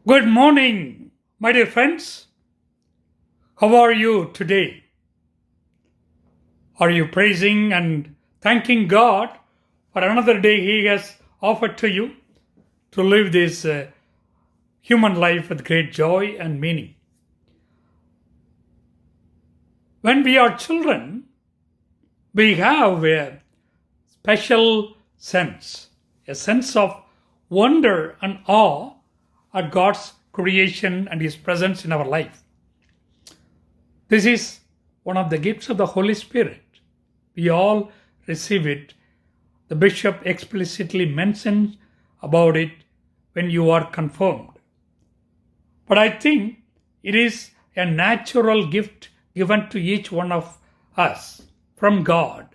Good morning, my dear friends. How are you today? Are you praising and thanking God for another day He has offered to you to live this human life with great joy and meaning? When we are children, we have a special sense, a sense of wonder and awe at God's creation and His presence in our life. This is one of the gifts of the Holy Spirit. We all receive it. The bishop explicitly mentions about it when you are confirmed. But I think it is a natural gift given to each one of us from God.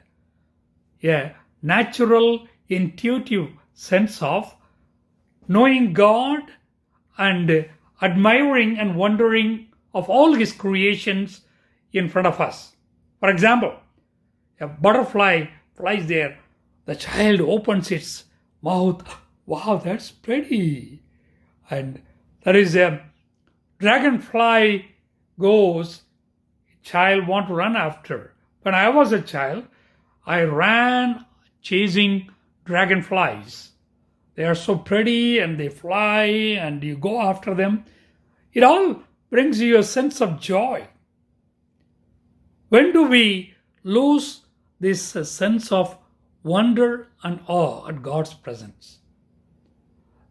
A natural, intuitive sense of knowing God and admiring and wondering of all His creations in front of us. For example, a butterfly flies there, the child opens its mouth. Wow, that's pretty. And there is a dragonfly goes, child want to run after. When I was a child, I ran chasing dragonflies. They are so pretty and they fly and you go after them. It all brings you a sense of joy. When do we lose this sense of wonder and awe at God's presence?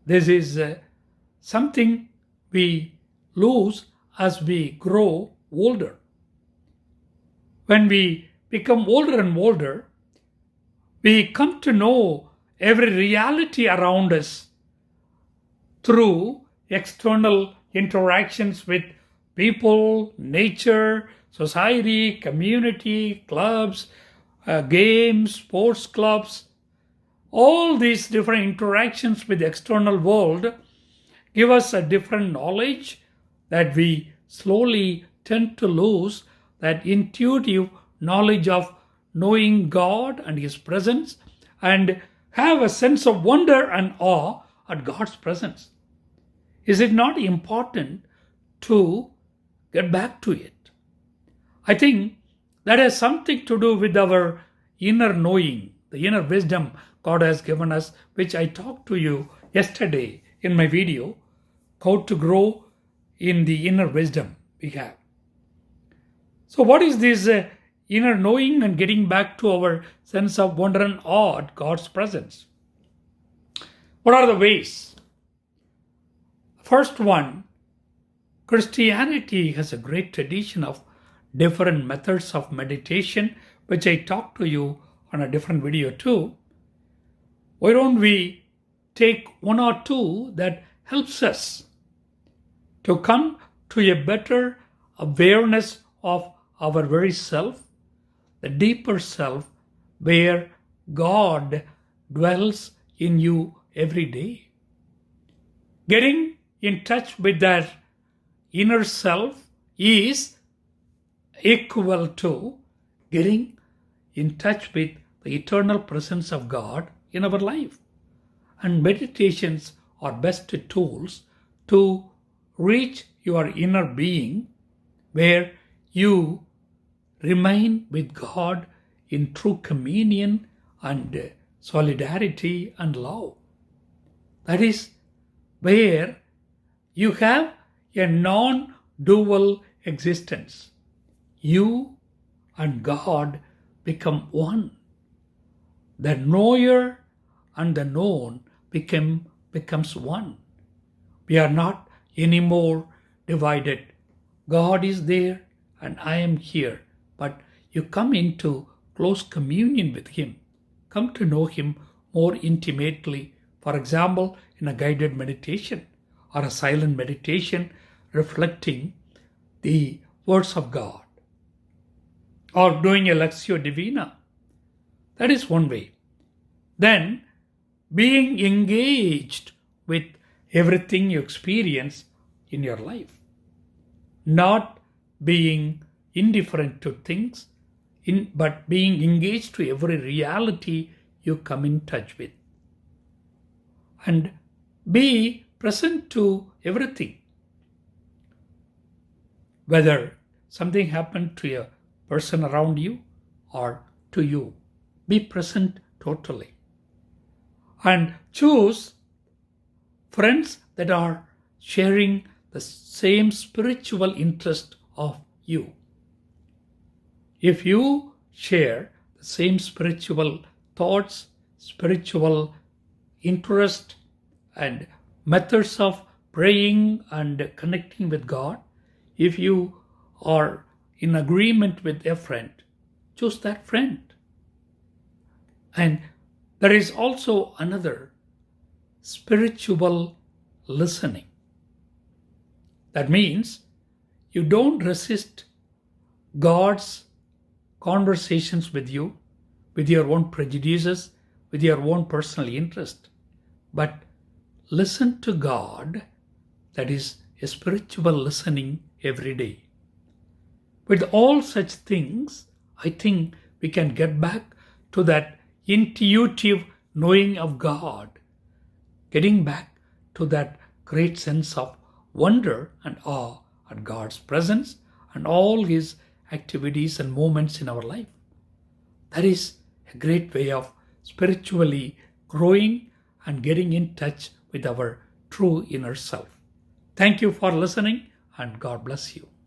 This is something we lose as we grow older. When we become older and older, we come to know every reality around us through external interactions with people, nature, society, community, clubs, games, sports clubs. All these different interactions with the external world give us a different knowledge that we slowly tend to lose that intuitive knowledge of knowing God and His presence and have a sense of wonder and awe at God's presence. Is it not important to get back to it? I think that has something to do with our inner knowing, the inner wisdom God has given us, which I talked to you yesterday in my video, how to grow in the inner wisdom we have. So what is this inner knowing and getting back to our sense of wonder and awe at God's presence? What are the ways? First one, Christianity has a great tradition of different methods of meditation, which I talked to you on a different video too. Why don't we take one or two that helps us to come to a better awareness of our very self, the deeper self where God dwells in you every day. Getting in touch with that inner self is equal to getting in touch with the eternal presence of God in our life. And meditations are best tools to reach your inner being where you remain with God in true communion and solidarity and love. That is where you have a non-dual existence. You and God become one. The knower and the known becomes one. We are not anymore divided. God is there and I am here. But you come into close communion with Him. Come to know Him more intimately. For example, in a guided meditation or a silent meditation reflecting the words of God. Or doing a Lectio Divina. That is one way. Then, being engaged with everything you experience in your life. Not being indifferent to things, but being engaged to every reality you come in touch with. And be present to everything. Whether something happened to a person around you or to you, be present totally. And choose friends that are sharing the same spiritual interest of you. If you share the same spiritual thoughts, spiritual interest, and methods of praying and connecting with God, if you are in agreement with a friend, choose that friend. And there is also another spiritual listening. That means you don't resist God's conversations with you, with your own prejudices, with your own personal interest, but listen to God. That is a spiritual listening every day. With all such things, I think we can get back to that intuitive knowing of God, getting back to that great sense of wonder and awe at God's presence and all His activities and moments in our life. That is a great way of spiritually growing and getting in touch with our true inner self. Thank you for listening, and God bless you.